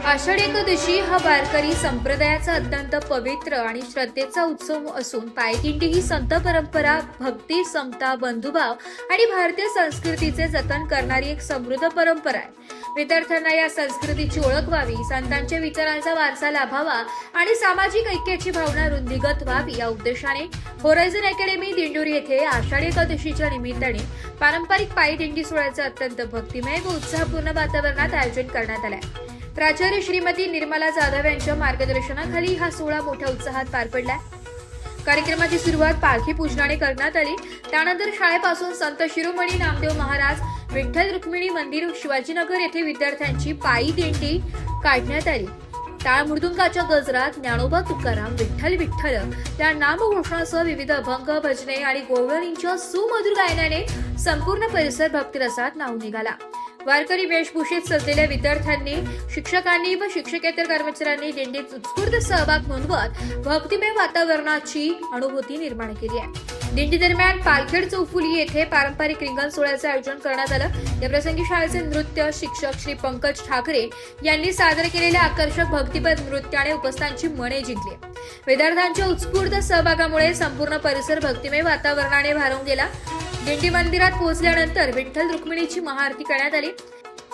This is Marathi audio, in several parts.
आषाढी एकादशी हा वारकरी संप्रदायाचा अत्यंत पवित्र आणि श्रद्धेचा उत्सव असून पायदिंडी ही संत परंपरा, भक्ती, समता, बंधुभाव आणि भारतीय संस्कृतीचे जतन करणारी एक समृद्ध परंपरा आहे। विद्यार्थ्यांना या संस्कृतीची ओळख व्हावी, संतांच्या विचारांचा वारसा लाभावा आणि सामाजिक ऐक्याची भावना रुंदीगत व्हावी या उद्देशाने होरायझन अकॅडमी दिंडोरी येथे आषाढी एकादशीच्या निमित्ताने पारंपरिक पायदिंडी सोहळ्याचे अत्यंत भक्तिमय व उत्साहपूर्ण वातावरणात आयोजन करण्यात आले आहे। प्राचार्य श्रीमती निर्मला जाधव यांच्या मार्गदर्शनाखाली हा सोहळा मोठ्या उत्साहात पार पडला। कार्यक्रमाची सुरुवात पालखी पूजनाने करण्यात आली। त्यानंतर शाळेपासून संत शिरोमणी नामदेव महाराज विठ्ठल रुक्मिणी मंदिर शिवाजीनगर येथे विद्यार्थ्यांची पायी दिंडी काढण्यात आली। टाळ मृदुंगाच्या गजरात ज्ञानोबा तुकाराम विठ्ठल विठ्ठल या नामघोषणासह विविध अभंग, भजने आणि गवळणींच्या सुमधुर गायनाने संपूर्ण परिसर भक्तिरसात न्हाऊन निघाला। वारकरी वेशभूषेत सजलेल्या विद्यार्थ्यांनी, शिक्षकांनी व शिक्षकेतर कर्मचाऱ्यांनी दिंडीत उत्स्फूर्त सहभाग नोंदवत भक्तिमय वातावरणाची अनुभूती निर्माण केली आहे। दिंडी दरम्यान पालखेड चौफुली येथे पारंपरिक रिंगण सोहळ्याचे आयोजन करण्यात आलं। या प्रसंगी शाळेचे नृत्य शिक्षक श्री पंकज ठाकरे यांनी सादर केलेल्या आकर्षक भक्तिपद नृत्याने उपस्थितांची मने जिंकली। विद्यार्थ्यांच्या उत्स्फूर्त सहभागामुळे संपूर्ण परिसर भक्तिमय वातावरणाने भारावून गेला। दिंडी मंदिरात पोहोचल्यानंतर विठ्ठल रुक्मिणीची महाआरती करण्यात आली।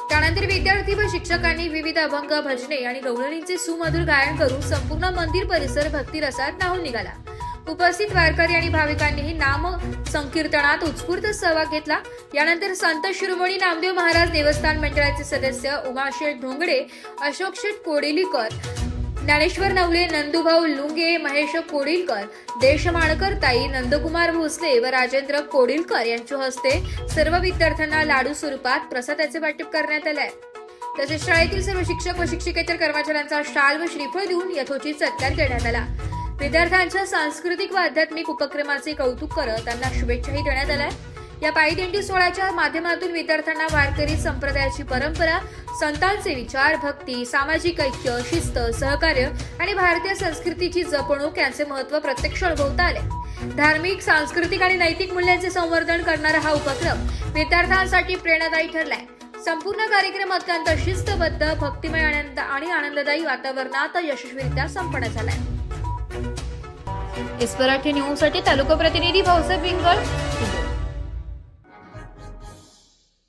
त्यानंतर विद्यार्थी व शिक्षकांनी विविध अभंग, भजने आणि गवळणींचे सुमधुर गायन करून संपूर्ण मंदिर परिसर भक्तिरसात न्हाऊन निघाला। उपस्थित वारकरी आणि भाविकांनीही नाम संकीर्तनात उत्स्फूर्त सहभाग घेतला। यानंतर संत शिरोमणी नामदेव महाराज देवस्थान मंडळाचे सदस्य उमाशेठ धोंगडे, अशोकशेठ कोडिलीकर, ज्ञानेश्वर नवले, नंदुभाऊ लुंगे, महेश कोडिलकर, देशमाणकर ताई, नंदकुमार भोसले व राजेंद्र कोडिलकर यांच्या हस्ते सर्व विद्यार्थ्यांना लाडू स्वरूपात प्रसादाचे वाटप करण्यात आले। तसेच शाळेतील सर्व शिक्षक व शिक्षकेतर कर्मचाऱ्यांचा शाल व श्रीफळ देऊन यथोचित सत्कार करण्यात आला। विद्यार्थ्यांच्या सांस्कृतिक व आध्यात्मिक उपक्रमाचे कौतुक करत त्यांना शुभेच्छाही देण्यात आल्या। या पायदिंडी सोहळ्याच्या माध्यमातून विद्यार्थ्यांना वारकरी संप्रदायाची परंपरा, संतांचे विचार, भक्ती, सामाजिक ऐक्य, शिस्त, सहकार्य आणि भारतीय संस्कृतीची जपणूक यांचे महत्त्व प्रत्यक्ष अनुभवता आले। धार्मिक, सांस्कृतिक आणि नैतिक मूल्यांचे संवर्धन करणारा हा उपक्रम विद्यार्थ्यांसाठी प्रेरणादायी ठरलाय। संपूर्ण कार्यक्रम अत्यंत शिस्तबद्ध, भक्तिमय आणि आनंददायी वातावरणात यशस्वीरित्या संपन्न झालाय। एस्पराठी न्यूजसाठी तालुका प्रतिनिधी भाऊसाहेब बिंगळ।